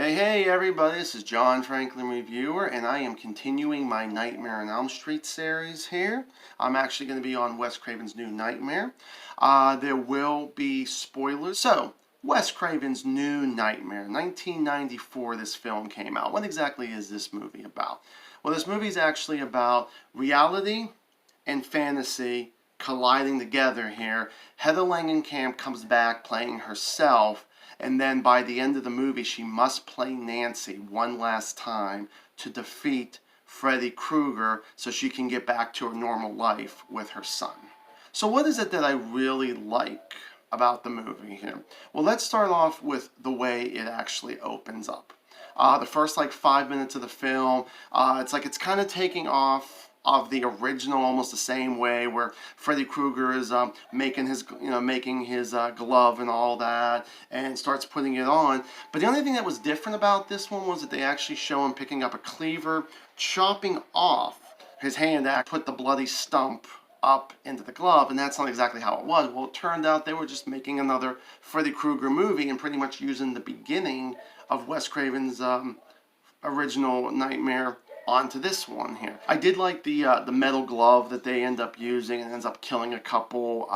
Hey everybody, this is John Franklin Reviewer, and I am continuing my Nightmare on Elm Street series here. I'm actually going to be on Wes Craven's New Nightmare. There will be spoilers. So, Wes Craven's New Nightmare, 1994 this film came out. What exactly is this movie about? Well, this movie is actually about reality and fantasy colliding together here. Heather Langencamp comes back playing herself, and then by the end of the movie, she must play Nancy one last time to defeat Freddy Krueger so she can get back to her normal life with her son. So what is it that I really like about the movie here? Well, let's start off with the way it actually opens up. The first 5 minutes of the film, it's kind of taking off of the original almost the same way, where Freddy Krueger is making his glove and all that, and starts putting it on. But the only thing that was different about this one was that they actually show him picking up a cleaver, chopping off his hand to put the bloody stump up into the glove, and that's not exactly how it was. Well, it turned out they were just making another Freddy Krueger movie and pretty much using the beginning of Wes Craven's original Nightmare onto this one here. I did like the metal glove that they end up using, and ends up killing a couple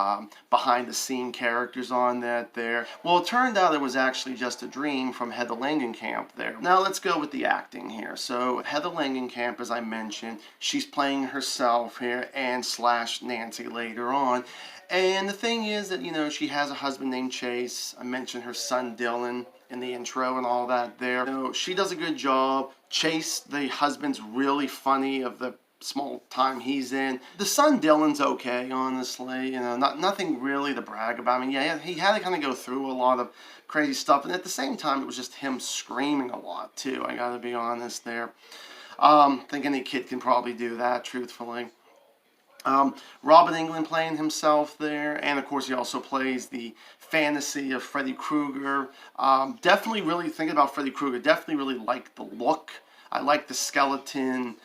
behind the scene characters on that there. Well, it turned out it was actually just a dream from Heather Langencamp there. Now let's go with the acting here. So Heather Langencamp, as I mentioned, she's playing herself here and slash Nancy later on. And the thing is that, she has a husband named Chase. I mentioned her son Dylan in the intro and all that there. She does a good job. Chase, the husband's really funny of the small time he's in. The son Dylan's okay, honestly. Nothing really to brag about. I mean, yeah, he had to kind of go through a lot of crazy stuff, and at the same time, it was just him screaming a lot too. I gotta be honest there. Think any kid can probably do that, truthfully. Robert Englund playing himself there, and of course he also plays the fantasy of Freddy Krueger. Definitely really thinking about Freddy Krueger, definitely really like the look. I like the skeleton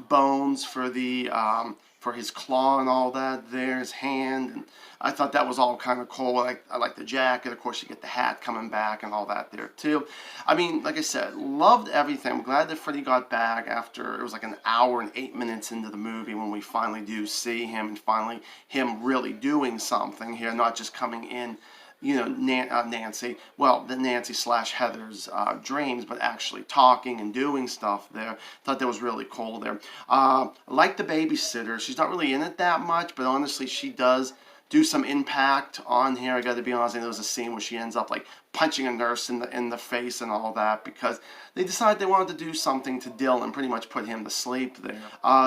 bones for his claw and all that there, his hand, and I thought that was all kind of cool. I like the jacket. Of course, you get the hat coming back and all that there too. I mean, like I said, loved everything. I'm glad that Freddy got back after it was like an hour and 8 minutes into the movie when we finally do see him, and finally him really doing something here, not just coming in, Nancy, well, the Nancy slash Heather's dreams, but actually talking and doing stuff there. Thought that was really cool there. I like the babysitter. She's not really in it that much, but honestly, she does do some impact on here. I got to be honest, there was a scene where she ends up punching a nurse in the face and all that, because they decided they wanted to do something to Dylan, pretty much put him to sleep there.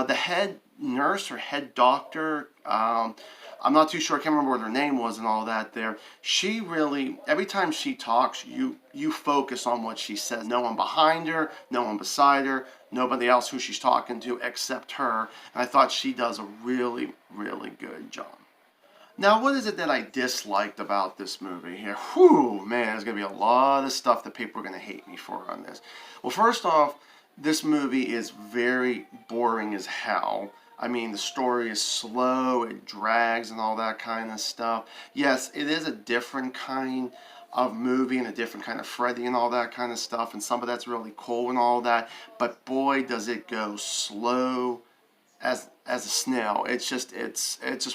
The head nurse or head doctor, I'm not too sure, I can't remember what her name was and all that there. She really, every time she talks, you focus on what she says. No one behind her, no one beside her, nobody else who she's talking to except her. And I thought she does a really, really good job. Now, what is it that I disliked about this movie here? Whew, man, there's going to be a lot of stuff that people are going to hate me for on this. Well, first off, this movie is very boring as hell. I mean, the story is slow, it drags and all that kind of stuff. Yes, it is a different kind of movie and a different kind of Freddy and all that kind of stuff, and some of that's really cool and all that, but boy, does it go slow as a snail. It's just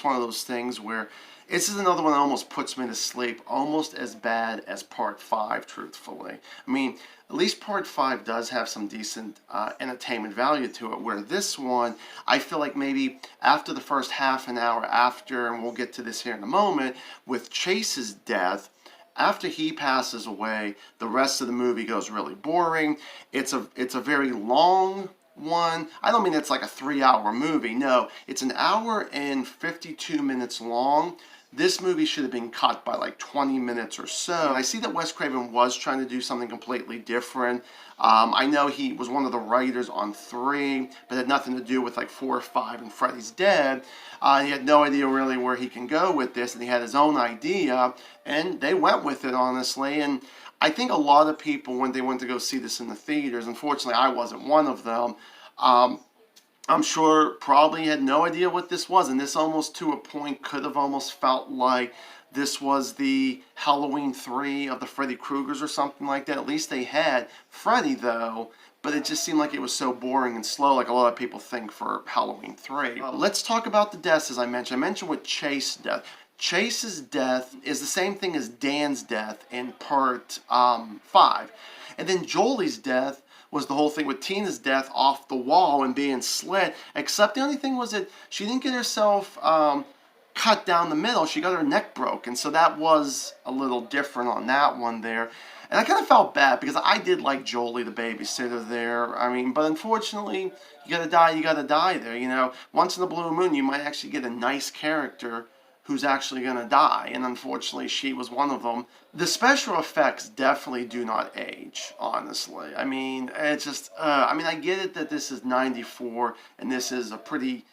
one of those things where this is another one that almost puts me to sleep, almost as bad as Part 5, truthfully. I mean, at least Part 5 does have some decent entertainment value to it, where this one, I feel like maybe after the first half an hour after, and we'll get to this here in a moment, with Chase's death, after he passes away, the rest of the movie goes really boring. It's a very long one. I don't mean it's like a 3-hour movie. No, it's an hour and 52 minutes long. This movie should have been cut by 20 minutes or so. And I see that Wes Craven was trying to do something completely different. I know he was one of the writers on 3, but had nothing to do with 4 or 5 and Freddy's Dead. He had no idea really where he can go with this, and he had his own idea, and they went with it, honestly. And I think a lot of people, when they went to go see this in the theaters, unfortunately I wasn't one of them, I'm sure probably had no idea what this was, and this almost to a point could have almost felt like this was the Halloween 3 of the Freddy Kruegers or something like that. At least they had Freddy, though, but it just seemed like it was so boring and slow, like a lot of people think for Halloween 3. Let's talk about the deaths, as I mentioned. I mentioned with Chase's death. Chase's death is the same thing as Dan's death in part 5. And then Jolie's death was the whole thing with Tina's death off the wall and being slit, except the only thing was that she didn't get herself cut down the middle. She got her neck broken, so that was a little different on that one there. And I kind of felt bad because I did like Jolie, the babysitter there. I mean, but unfortunately, you gotta die there, you know. Once in a blue moon, you might actually get a nice character who's actually going to die, and unfortunately she was one of them. The special effects definitely do not age, honestly. I mean, it's just, I get it that this is 94, and this is a pretty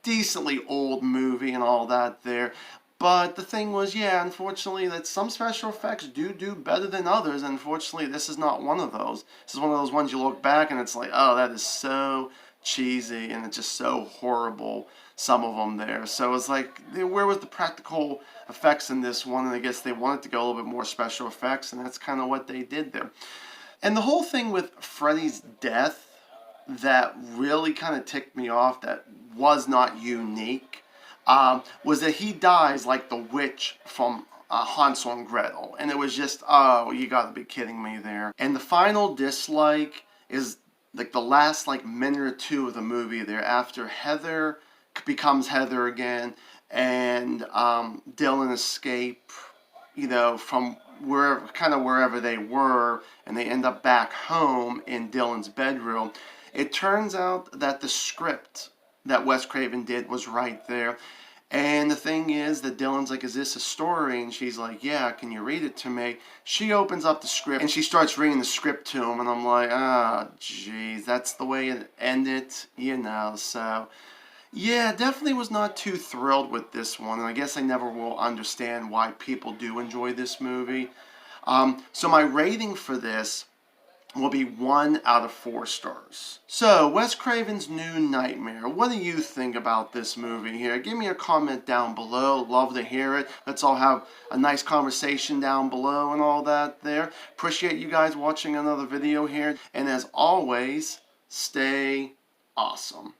decently old movie and all that there, but the thing was, yeah, unfortunately, that some special effects do better than others. Unfortunately, this is not one of those. This is one of those ones you look back and it's like, oh, that is so cheesy and it's just so horrible, some of them there. So it's like, where was the practical effects in this one? And I guess they wanted to go a little bit more special effects, and that's kind of what they did there. And the whole thing with Freddy's death that really kind of ticked me off, that was not unique, was that he dies like the witch from Hansel and Gretel. And it was just, oh, you gotta be kidding me there. And the final dislike is like the last like minute or two of the movie there, after Heather becomes Heather again and Dylan escape, you know, from wherever they were, and they end up back home in Dylan's bedroom. It turns out that the script that Wes Craven did was right there. And the thing is that Dylan's like, is this a story? And she's like, yeah, can you read it to me? She opens up the script and she starts reading the script to him. And I'm like, ah, oh, geez, that's the way it ended, you know. So, yeah, definitely was not too thrilled with this one. And I guess I never will understand why people do enjoy this movie. So my rating for this will be 1 out of 4 stars. So, Wes Craven's New Nightmare. What do you think about this movie here? Give me a comment down below. Love to hear it. Let's all have a nice conversation down below and all that there. Appreciate you guys watching another video here. And as always, stay awesome.